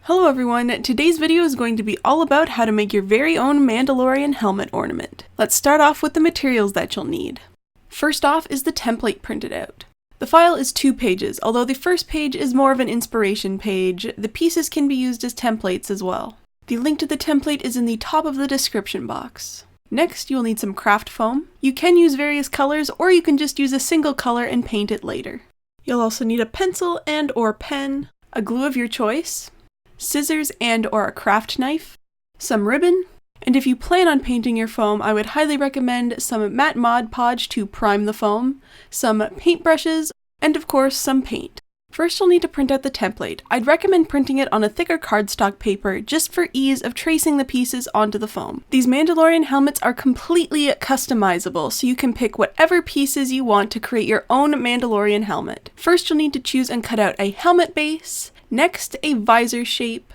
Hello everyone, today's video is going to be all about how to make your very own Mandalorian helmet ornament. Let's start off with the materials that you'll need. First off is the template printed out. The file is 2 pages, although the first page is more of an inspiration page. The pieces can be used as templates as well. The link to the template is in the top of the description box. Next, you'll need some craft foam. You can use various colors, or you can just use a single color and paint it later. You'll also need a pencil and/or pen, a glue of your choice, scissors and/or a craft knife, some ribbon, and if you plan on painting your foam, I would highly recommend some matte Mod Podge to prime the foam, some paintbrushes, and of course some paint. First you'll need to print out the template. I'd recommend printing it on a thicker cardstock paper just for ease of tracing the pieces onto the foam. These Mandalorian helmets are completely customizable, so you can pick whatever pieces you want to create your own Mandalorian helmet. First you'll need to choose and cut out a helmet base, next a visor shape,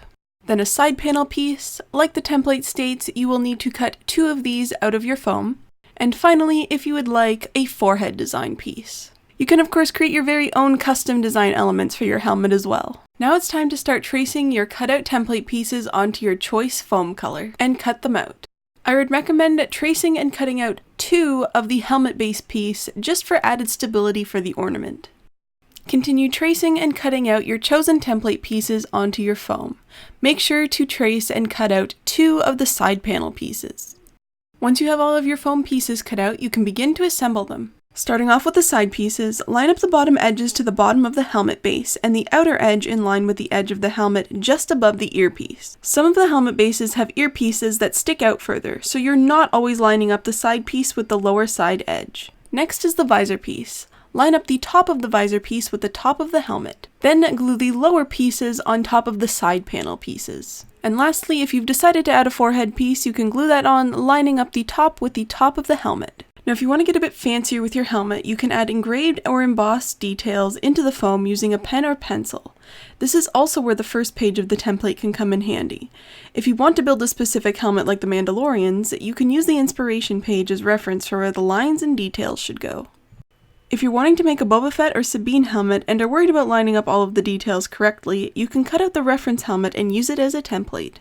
then a side panel piece. Like the template states, you will need to cut 2 of these out of your foam, and finally, if you would like, a forehead design piece. You can of course create your very own custom design elements for your helmet as well. Now it's time to start tracing your cutout template pieces onto your choice foam color and cut them out. I would recommend tracing and cutting out 2 of the helmet base piece just for added stability for the ornament. Continue tracing and cutting out your chosen template pieces onto your foam. Make sure to trace and cut out 2 of the side panel pieces. Once you have all of your foam pieces cut out, you can begin to assemble them. Starting off with the side pieces, line up the bottom edges to the bottom of the helmet base and the outer edge in line with the edge of the helmet just above the earpiece. Some of the helmet bases have earpieces that stick out further, so you're not always lining up the side piece with the lower side edge. Next is the visor piece. Line up the top of the visor piece with the top of the helmet. Then glue the lower pieces on top of the side panel pieces. And lastly, if you've decided to add a forehead piece, you can glue that on, lining up the top with the top of the helmet. Now if you want to get a bit fancier with your helmet, you can add engraved or embossed details into the foam using a pen or pencil. This is also where the first page of the template can come in handy. If you want to build a specific helmet like the Mandalorians, you can use the inspiration page as reference for where the lines and details should go. If you're wanting to make a Boba Fett or Sabine helmet and are worried about lining up all of the details correctly, you can cut out the reference helmet and use it as a template.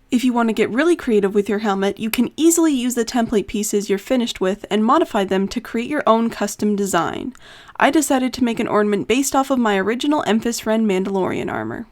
If you want to get really creative with your helmet, you can easily use the template pieces you're finished with and modify them to create your own custom design. I decided to make an ornament based off of my original Emphas Ren Mandalorian armor.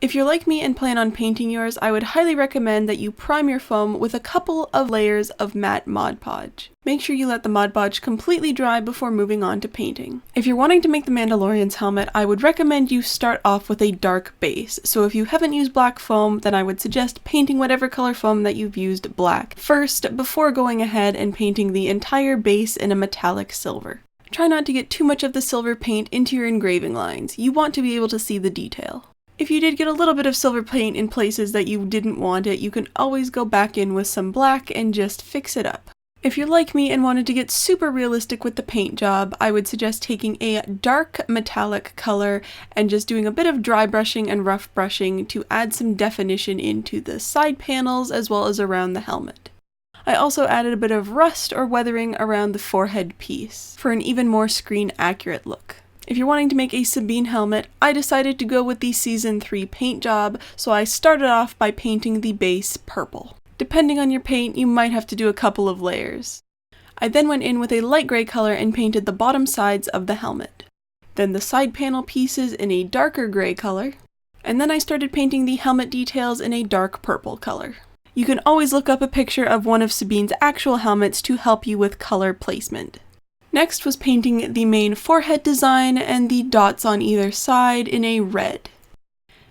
If you're like me and plan on painting yours, I would highly recommend that you prime your foam with a couple of layers of matte Mod Podge. Make sure you let the Mod Podge completely dry before moving on to painting. If you're wanting to make the Mandalorian's helmet, I would recommend you start off with a dark base. So if you haven't used black foam, then I would suggest painting whatever color foam that you've used black first before going ahead and painting the entire base in a metallic silver. Try not to get too much of the silver paint into your engraving lines. You want to be able to see the detail. If you did get a little bit of silver paint in places that you didn't want it, you can always go back in with some black and just fix it up. If you're like me and wanted to get super realistic with the paint job, I would suggest taking a dark metallic color and just doing a bit of dry brushing and rough brushing to add some definition into the side panels as well as around the helmet. I also added a bit of rust or weathering around the forehead piece for an even more screen accurate look. If you're wanting to make a Sabine helmet, I decided to go with the Season 3 paint job, so I started off by painting the base purple. Depending on your paint, you might have to do a couple of layers. I then went in with a light gray color and painted the bottom sides of the helmet. Then the side panel pieces in a darker gray color, and then I started painting the helmet details in a dark purple color. You can always look up a picture of one of Sabine's actual helmets to help you with color placement. Next was painting the main forehead design and the dots on either side in a red.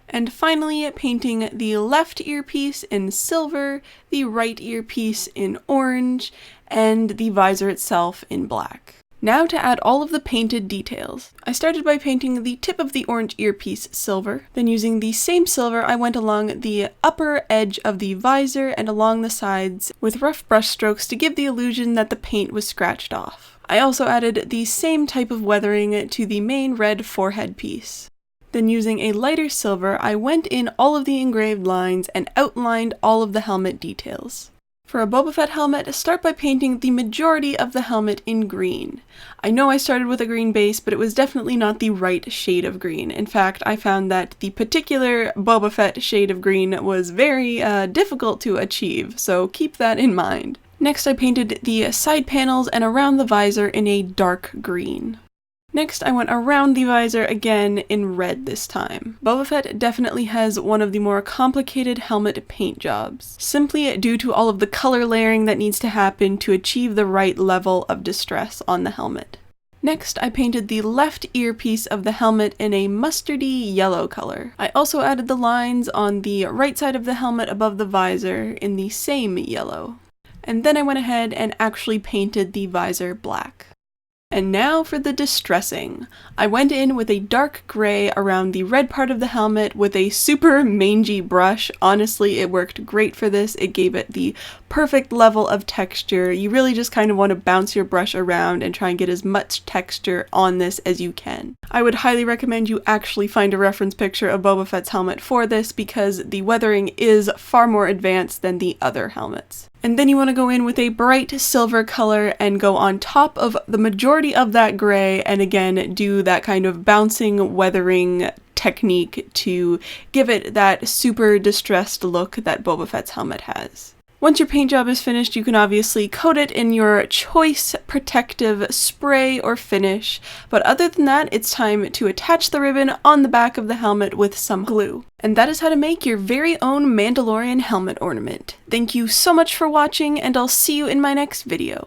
And finally, painting the left earpiece in silver, the right earpiece in orange, and the visor itself in black. Now to add all of the painted details. I started by painting the tip of the orange earpiece silver, then using the same silver I went along the upper edge of the visor and along the sides with rough brush strokes to give the illusion that the paint was scratched off. I also added the same type of weathering to the main red forehead piece. Then using a lighter silver, I went in all of the engraved lines and outlined all of the helmet details. For a Boba Fett helmet, start by painting the majority of the helmet in green. I know I started with a green base, but it was definitely not the right shade of green. In fact, I found that the particular Boba Fett shade of green was very difficult to achieve, so keep that in mind. Next, I painted the side panels and around the visor in a dark green. Next, I went around the visor again in red this time. Boba Fett definitely has one of the more complicated helmet paint jobs, simply due to all of the color layering that needs to happen to achieve the right level of distress on the helmet. Next, I painted the left earpiece of the helmet in a mustardy yellow color. I also added the lines on the right side of the helmet above the visor in the same yellow. And then I went ahead and actually painted the visor black. And now for the distressing. I went in with a dark gray around the red part of the helmet with a super mangy brush. Honestly, it worked great for this. It gave it the perfect level of texture. You really just kind of want to bounce your brush around and try and get as much texture on this as you can. I would highly recommend you actually find a reference picture of Boba Fett's helmet for this because the weathering is far more advanced than the other helmets. And then you want to go in with a bright silver color and go on top of the majority of that gray and again do that kind of bouncing weathering technique to give it that super distressed look that Boba Fett's helmet has. Once your paint job is finished, you can obviously coat it in your choice protective spray or finish, but other than that, it's time to attach the ribbon on the back of the helmet with some glue. And that is how to make your very own Mandalorian helmet ornament. Thank you so much for watching, and I'll see you in my next video.